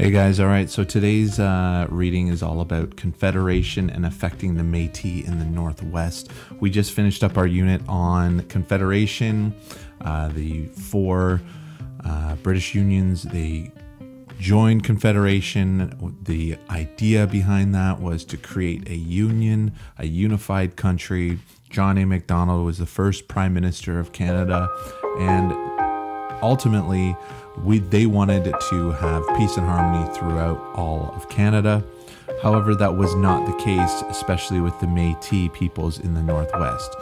Hey guys, all right, so today's reading is all about Confederation and affecting the Métis in the Northwest. We just finished up our unit on Confederation, the four British unions. They joined Confederation. The idea behind that was to create a union, a unified country. John A. Macdonald was the first Prime Minister of Canada, and ultimately they wanted to have peace and harmony throughout all of Canada. However, that was not the case, especially with the Métis peoples in the Northwest.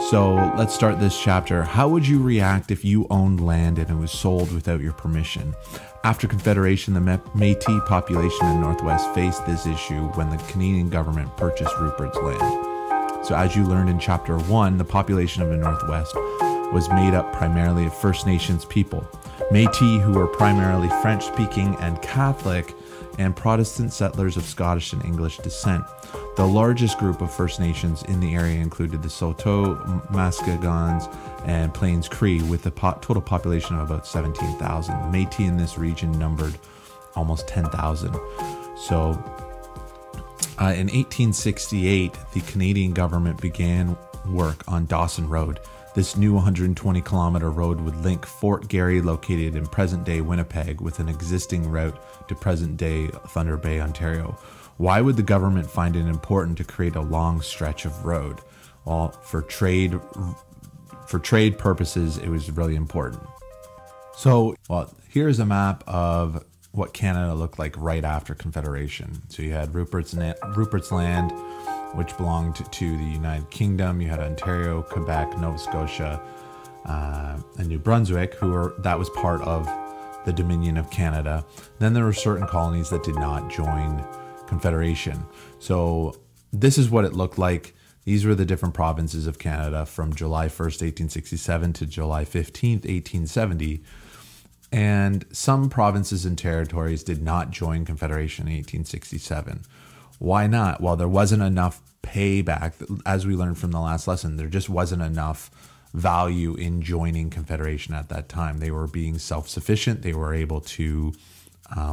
So let's start this chapter. How would you react if you owned land and it was sold without your permission? After Confederation, the Métis population in the Northwest faced this issue when the Canadian government purchased Rupert's land. So as you learned in chapter 1, the population of the Northwest was made up primarily of First Nations people. Métis, who were primarily French-speaking and Catholic, and Protestant settlers of Scottish and English descent. The largest group of First Nations in the area included the Saulteaux, Muskegonds, and Plains Cree, with a total population of about 17,000. The Métis in this region numbered almost 10,000. So in 1868, the Canadian government began work on Dawson Road. This new 120-kilometer road would link Fort Garry, located in present-day Winnipeg, with an existing route to present-day Thunder Bay, Ontario. Why would the government find it important to create a long stretch of road? Well, for trade purposes, it was really important. So, here's a map of what Canada looked like right after Confederation. So you had Rupert's land, which belonged to the United Kingdom. You had Ontario, Quebec, Nova Scotia, and New Brunswick, that was part of the Dominion of Canada. Then there were certain colonies that did not join Confederation. So this is what it looked like. These were the different provinces of Canada from July 1st, 1867 to July 15th, 1870. And some provinces and territories did not join Confederation in 1867. Why not? Well, there wasn't enough payback. As we learned from the last lesson, there just wasn't enough value in joining Confederation at that time. They were being self-sufficient. They were able to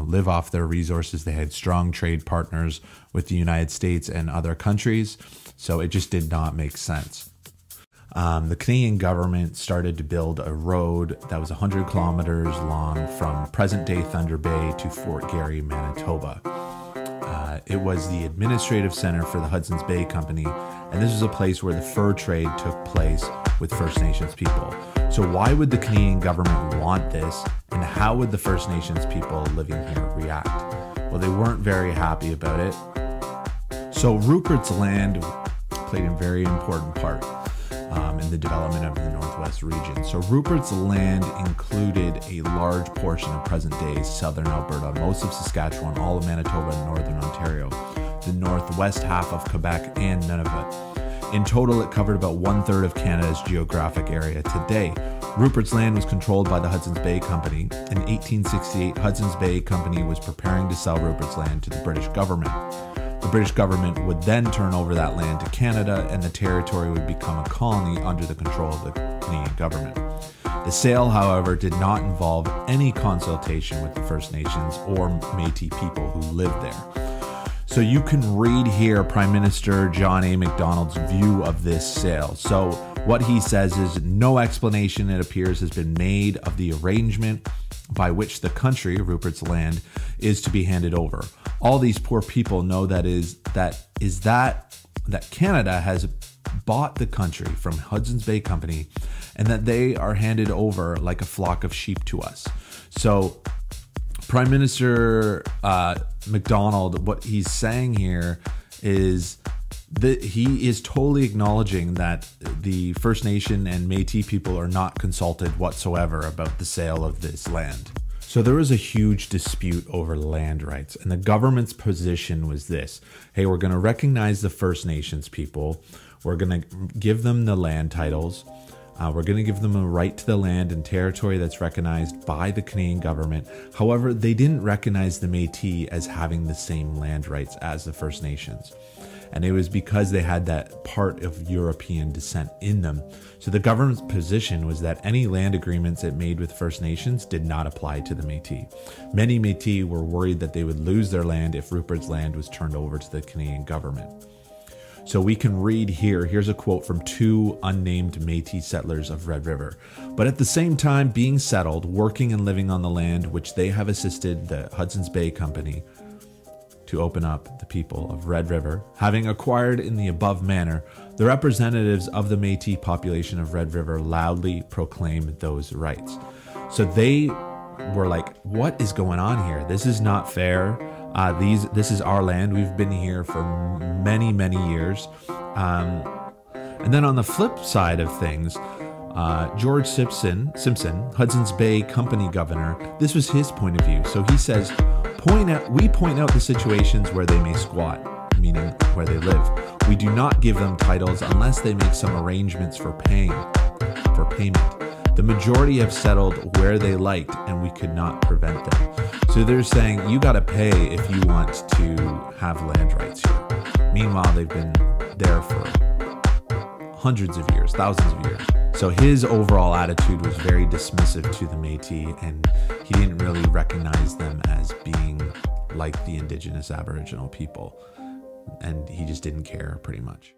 live off their resources. They had strong trade partners with the United States and other countries. So it just did not make sense. The Canadian government started to build a road that was 100 kilometers long from present-day Thunder Bay to Fort Garry, Manitoba. It was the administrative center for the Hudson's Bay Company, and this was a place where the fur trade took place with First Nations people. So why would the Canadian government want this, and how would the First Nations people living here react? Well, they weren't very happy about it. So Rupert's land played a very important part in the development of the Northwest region. So Rupert's land included a large portion of present-day southern Alberta, most of Saskatchewan, all of Manitoba and northern Ontario, the northwest half of Quebec, and Nunavut. In total, it covered about 1/3 of Canada's geographic area today. Rupert's land was controlled by the Hudson's Bay Company. In 1868, Hudson's Bay Company was preparing to sell Rupert's land to the British government. The British government would then turn over that land to Canada, and the territory would become a colony under the control of the Canadian government. The sale, however, did not involve any consultation with the First Nations or Métis people who lived there. So you can read here Prime Minister John A. Macdonald's view of this sale. So what he says is, no explanation, it appears, has been made of the arrangement by which the country, Rupert's land, is to be handed over. All these poor people know that Canada has bought the country from Hudson's Bay Company, and that they are handed over like a flock of sheep to us. So Prime Minister Macdonald, what he's saying here is that he is totally acknowledging that the First Nation and Métis people are not consulted whatsoever about the sale of this land. So there was a huge dispute over land rights, and the government's position was this: hey, we're going to recognize the First Nations people. We're going to give them the land titles. We're going to give them a right to the land and territory that's recognized by the Canadian government. However, they didn't recognize the Métis as having the same land rights as the First Nations. And it was because they had that part of European descent in them. So the government's position was that any land agreements it made with First Nations did not apply to the Métis. Many Métis were worried that they would lose their land if Rupert's Land was turned over to the Canadian government. So we can read here's a quote from 2 unnamed Métis settlers of Red River. But at the same time being settled, working and living on the land which they have assisted the Hudson's Bay Company to open up, the people of Red River, having acquired in the above manner, the representatives of the Métis population of Red River loudly proclaim those rights. So they were like, what is going on here? This is not fair. This is our land. We've been here for many, many years. And then on the flip side of things, George Simpson, Hudson's Bay Company governor, this was his point of view. So he says, we point out the situations where they may squat, meaning where they live. We do not give them titles unless they make some arrangements for payment. The majority have settled where they liked, and we could not prevent them. So they're saying you got to pay if you want to have land rights here. Meanwhile, they've been there for hundreds of years, thousands of years. So his overall attitude was very dismissive to the Métis, and he didn't really recognize them as being like the indigenous Aboriginal people. And he just didn't care pretty much.